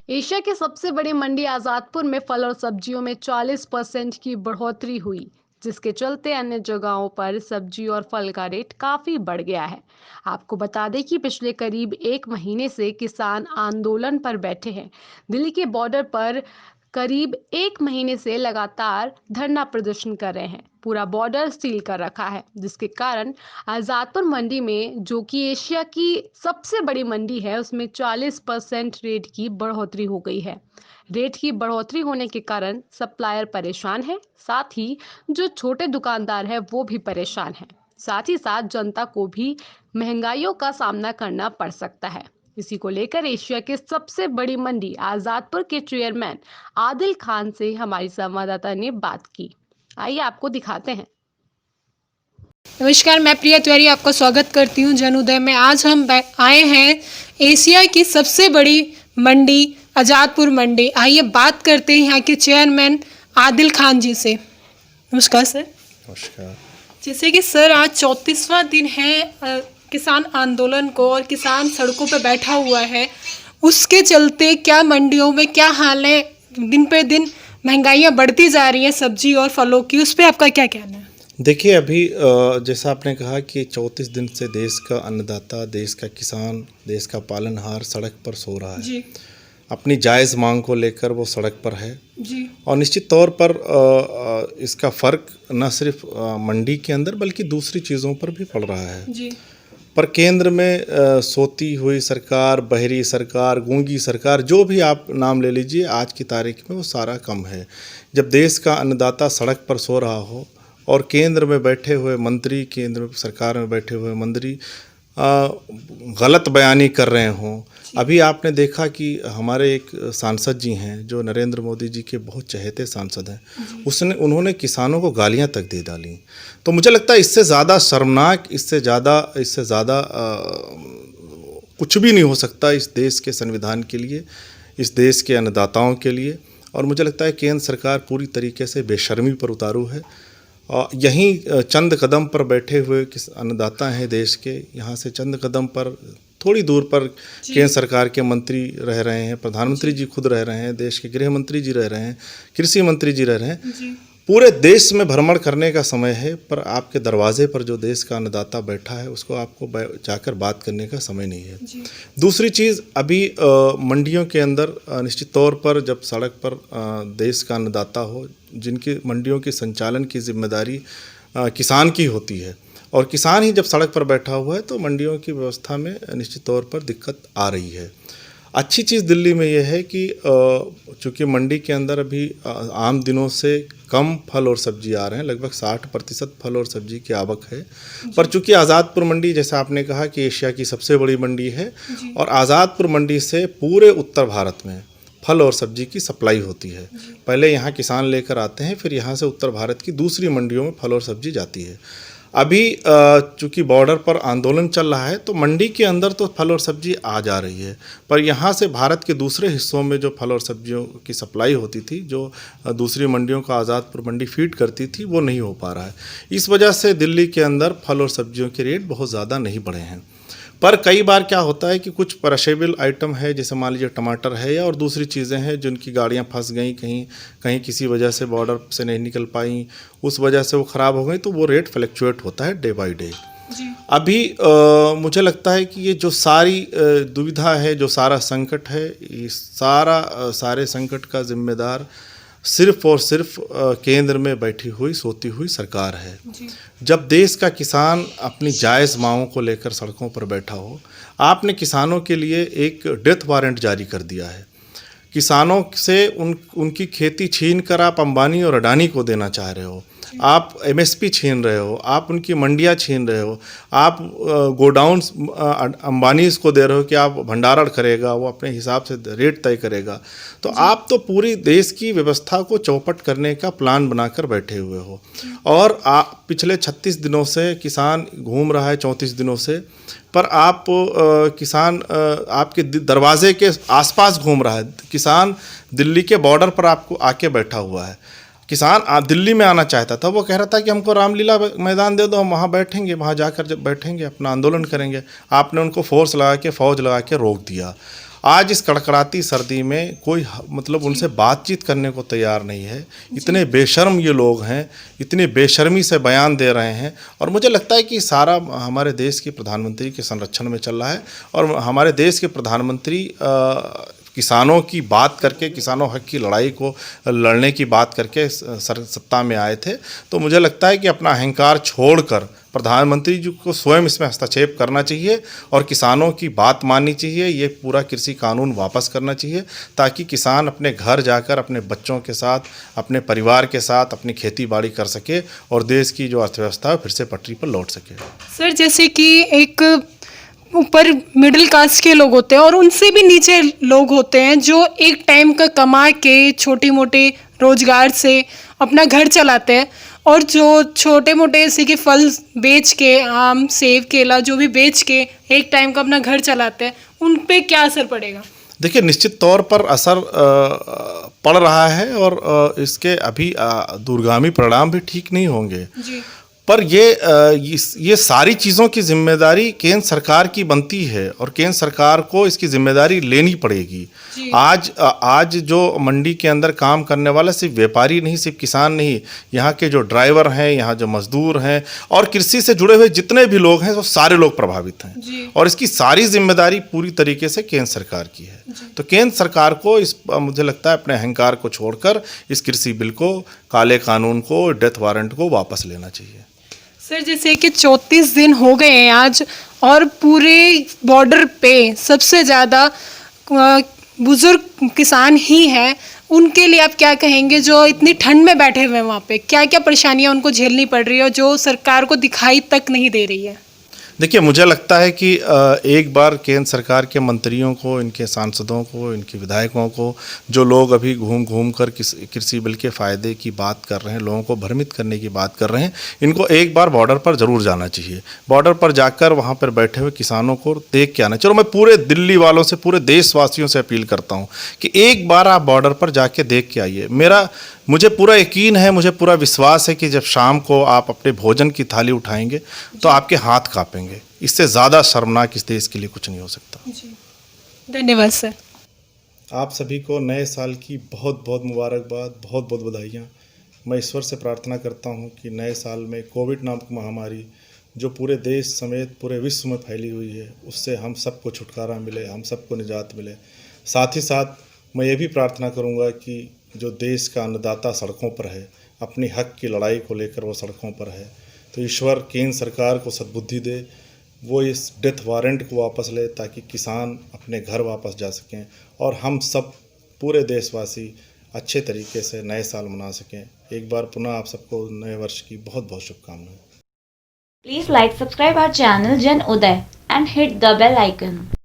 Asia की सबसे बड़ी मंडी आजादपुर में फल और सब्जियों में 40% की बढ़ोतरी हुई, जिसके चलते अन्य जगहों पर सब्जी और फल का रेट काफी बढ़ गया है। आपको बता दें कि पिछले करीब एक महीने से किसान आंदोलन पर बैठे हैं। दिल्ली के बॉर्डर पर करीब एक महीने से लगातार धरना प्रदर्शन कर रहे हैं। पूरा बॉर्डर सील कर रखा है, जिसके कारण आजादपुर मंडी में, जो कि एशिया की सबसे बड़ी मंडी है, उसमें 40% रेट की बढ़ोतरी हो गई है। रेट की बढ़ोतरी होने के कारण सप्लायर परेशान है, साथ ही जो छोटे दुकानदार है वो भी परेशान है। साथ ही साथ जनता को भी महंगाइयों का सामना करना पड़ सकता है। इसी को लेकर एशिया की सबसे बड़ी मंडी आजादपुर के चेयरमैन आदिल खान से हमारी संवाददाता ने बात की। आइए आपको दिखाते हैं। नमस्कार, मैं प्रिया तिवारी आपका स्वागत करती हूँ जनोदय में। आज हम आए हैं एशिया की सबसे बड़ी मंडी आज़ादपुर मंडी। आइए बात करते हैं यहाँ के चेयरमैन आदिल खान जी से। नमस्कार सर। नमस्कार। जैसे कि सर आज 34वां दिन है किसान आंदोलन को, और किसान सड़कों पर बैठा हुआ है। उसके चलते क्या मंडियों में क्या हाल है? दिन पे दिन महंगाइयाँ बढ़ती जा रही हैं सब्जी और फलों की, उस पर आपका क्या कहना है? देखिए, अभी जैसा आपने कहा कि 34 दिन से देश का अन्नदाता, देश का किसान, देश का पालनहार सड़क पर सो रहा है। जी अपनी जायज़ मांग को लेकर वो सड़क पर है। जी और निश्चित तौर पर इसका फ़र्क न सिर्फ मंडी के अंदर बल्कि दूसरी चीज़ों पर भी पड़ रहा है। जी पर केंद्र में सोती हुई सरकार, बहरी सरकार, गूंगी सरकार, जो भी आप नाम ले लीजिए, आज की तारीख में वो सारा कम है। जब देश का अन्नदाता सड़क पर सो रहा हो और केंद्र में बैठे हुए मंत्री, केंद्र सरकार में बैठे हुए मंत्री गलत बयानी कर रहे हों। अभी आपने देखा कि हमारे एक सांसद जी हैं जो नरेंद्र मोदी जी के बहुत चहेते सांसद हैं, उन्होंने किसानों को गालियां तक दे डाली। तो मुझे लगता है इससे ज़्यादा शर्मनाक, इससे ज़्यादा कुछ भी नहीं हो सकता इस देश के संविधान के लिए, इस देश के अन्नदाताओं के लिए। और मुझे लगता है केंद्र सरकार पूरी तरीके से बेशर्मी पर उतारू है। यहीं चंद कदम पर बैठे हुए किस अन्नदाता हैं देश के, यहाँ से चंद कदम पर, थोड़ी दूर पर केंद्र सरकार के मंत्री रह रहे हैं, प्रधानमंत्री जी खुद रह रहे हैं, देश के गृह मंत्री जी रह रहे हैं, कृषि मंत्री जी रह रहे हैं। पूरे देश में भ्रमण करने का समय है, पर आपके दरवाजे पर जो देश का अन्नदाता बैठा है उसको आपको जाकर बात करने का समय नहीं है। दूसरी चीज़, अभी मंडियों के अंदर निश्चित तौर पर जब सड़क पर देश का अन्नदाता हो, जिनकी मंडियों के संचालन की जिम्मेदारी किसान की होती है, और किसान ही जब सड़क पर बैठा हुआ है, तो मंडियों की व्यवस्था में निश्चित तौर पर दिक्कत आ रही है। अच्छी चीज़ दिल्ली में यह है कि चूँकि मंडी के अंदर अभी आम दिनों से कम फल और सब्जी आ रहे हैं, लगभग 60% फल और सब्जी की आवक है। पर चूँकि आज़ादपुर मंडी, जैसा आपने कहा कि एशिया की सबसे बड़ी मंडी है, और आज़ादपुर मंडी से पूरे उत्तर भारत में फल और सब्जी की सप्लाई होती है। पहले यहाँ किसान लेकर आते हैं, फिर यहाँ से उत्तर भारत की दूसरी मंडियों में फल और सब्जी जाती है। अभी चूँकि बॉर्डर पर आंदोलन चल रहा है, तो मंडी के अंदर तो फल और सब्जी आ जा रही है, पर यहाँ से भारत के दूसरे हिस्सों में जो फल और सब्जियों की सप्लाई होती थी, जो दूसरी मंडियों को आज़ादपुर मंडी फीड करती थी, वो नहीं हो पा रहा है। इस वजह से दिल्ली के अंदर फल और सब्जियों के रेट बहुत ज़्यादा नहीं बढ़े हैं। पर कई बार क्या होता है कि कुछ परशेबल आइटम है, जैसे मान लीजिए टमाटर है, या और दूसरी चीज़ें हैं जिनकी गाड़ियां फंस गई, कहीं किसी वजह से बॉर्डर से नहीं निकल पाई, उस वजह से वो ख़राब हो गई, तो वो रेट फ्लक्चुएट होता है डे बाय डे। अभी मुझे लगता है कि ये जो सारी दुविधा है, जो सारा संकट है, ये सारे संकट का जिम्मेदार सिर्फ और सिर्फ केंद्र में बैठी हुई सोती हुई सरकार है। जब देश का किसान अपनी जायज़ मांगों को लेकर सड़कों पर बैठा हो, आपने किसानों के लिए एक डेथ वारंट जारी कर दिया है। किसानों से उनकी खेती छीन कर आप अंबानी और अडानी को देना चाह रहे हो, आप एमएसपी छीन रहे हो, आप उनकी मंडियां छीन रहे हो, आप गोडाउन्स अंबानी को दे रहे हो कि आप भंडारण करेगा, वो अपने हिसाब से रेट तय करेगा। तो आप तो पूरी देश की व्यवस्था को चौपट करने का प्लान बनाकर बैठे हुए हो। और पिछले 36 दिनों से किसान घूम रहा है, 34 दिनों से, पर आप किसान आपके दरवाजे के आसपास घूम रहा है। किसान दिल्ली के बॉर्डर पर आपको आके बैठा हुआ है। किसान दिल्ली में आना चाहता था, वो कह रहा था कि हमको रामलीला मैदान दे दो, हम वहाँ बैठेंगे, वहाँ जाकर जब बैठेंगे अपना आंदोलन करेंगे। आपने उनको फोर्स लगा के, फौज लगा के रोक दिया। आज इस कड़कड़ाती सर्दी में कोई मतलब उनसे बातचीत करने को तैयार नहीं है। इतने बेशर्म ये लोग हैं, इतनी बेशर्मी से बयान दे रहे हैं। और मुझे लगता है कि सारा हमारे देश के प्रधानमंत्री के संरक्षण में चल रहा है। और हमारे देश के प्रधानमंत्री किसानों की बात करके, किसानों हक की लड़ाई को लड़ने की बात करके सत्ता में आए थे। तो मुझे लगता है कि अपना अहंकार छोड़कर प्रधानमंत्री जी को स्वयं इसमें हस्तक्षेप करना चाहिए और किसानों की बात माननी चाहिए। ये पूरा कृषि कानून वापस करना चाहिए ताकि किसान अपने घर जाकर अपने बच्चों के साथ, अपने परिवार के साथ अपनी खेती बाड़ी कर सके और देश की जो अर्थव्यवस्था है फिर से पटरी पर लौट सके। सर, जैसे कि एक ऊपर मिडिल कास्ट के लोग होते हैं और उनसे भी नीचे लोग होते हैं जो एक टाइम का कमा के छोटे मोटे रोजगार से अपना घर चलाते हैं, और जो छोटे मोटे ऐसे के फल बेच के, आम सेब केला जो भी बेच के एक टाइम का अपना घर चलाते हैं, उन पे क्या असर पड़ेगा? देखिए, निश्चित तौर पर असर पड़ रहा है और इसके अभी दूरगामी परिणाम भी ठीक नहीं होंगे जी। पर ये सारी चीज़ों की जिम्मेदारी केंद्र सरकार की बनती है और केंद्र सरकार को इसकी जिम्मेदारी लेनी पड़ेगी। आज जो मंडी के अंदर काम करने वाला सिर्फ व्यापारी नहीं, सिर्फ किसान नहीं, यहाँ के जो ड्राइवर हैं, यहाँ जो मजदूर हैं और कृषि से जुड़े हुए जितने भी लोग हैं वो सारे लोग प्रभावित हैं और इसकी सारी जिम्मेदारी पूरी तरीके से केंद्र सरकार की है। तो केंद्र सरकार को मुझे लगता है अपने अहंकार को छोड़कर इस कृषि बिल को, काले कानून को, डेथ वारंट को वापस लेना चाहिए। सर, जैसे कि 34 दिन हो गए हैं आज और पूरे बॉर्डर पे सबसे ज़्यादा बुजुर्ग किसान ही हैं, उनके लिए आप क्या कहेंगे जो इतनी ठंड में बैठे हुए हैं वहाँ पे? क्या क्या परेशानियाँ उनको झेलनी पड़ रही है और जो सरकार को दिखाई तक नहीं दे रही है? देखिए, मुझे लगता है कि एक बार केंद्र सरकार के मंत्रियों को, इनके सांसदों को, इनके विधायकों को, जो लोग अभी घूम घूम कर कृषि बिल के फ़ायदे की बात कर रहे हैं, लोगों को भ्रमित करने की बात कर रहे हैं, इनको एक बार बॉर्डर पर ज़रूर जाना चाहिए। बॉर्डर पर जाकर वहाँ पर बैठे हुए किसानों को देख के आना चाहिए। मैं पूरे दिल्ली वालों से, पूरे देशवासियों से अपील करता हूँ कि एक बार आप बॉर्डर पर जाके देख के आइए। मुझे पूरा यकीन है, मुझे पूरा विश्वास है कि जब शाम को आप अपने भोजन की थाली उठाएंगे तो आपके हाथ कांपेंगे। इससे ज़्यादा शर्मनाक इस देश के लिए कुछ नहीं हो सकता। धन्यवाद सर। आप सभी को नए साल की बहुत बहुत मुबारकबाद, बहुत बहुत बधाइयाँ। मैं ईश्वर से प्रार्थना करता हूँ कि नए साल में कोविड नामक महामारी जो पूरे देश समेत पूरे विश्व में फैली हुई है, उससे हम सबको छुटकारा मिले, हम सबको निजात मिले। साथ ही साथ मैं ये भी प्रार्थना करूँगा कि जो देश का अन्नदाता सड़कों पर है, अपनी हक की लड़ाई को लेकर वो सड़कों पर है, तो ईश्वर केंद्र सरकार को सद्बुद्धि दे, वो इस डेथ वारंट को वापस ले ताकि किसान अपने घर वापस जा सकें और हम सब पूरे देशवासी अच्छे तरीके से नए साल मना सकें। एक बार पुनः आप सबको नए वर्ष की बहुत बहुत शुभकामनाएं। Please like, subscribe our channel Jan Uday and hit the bell icon.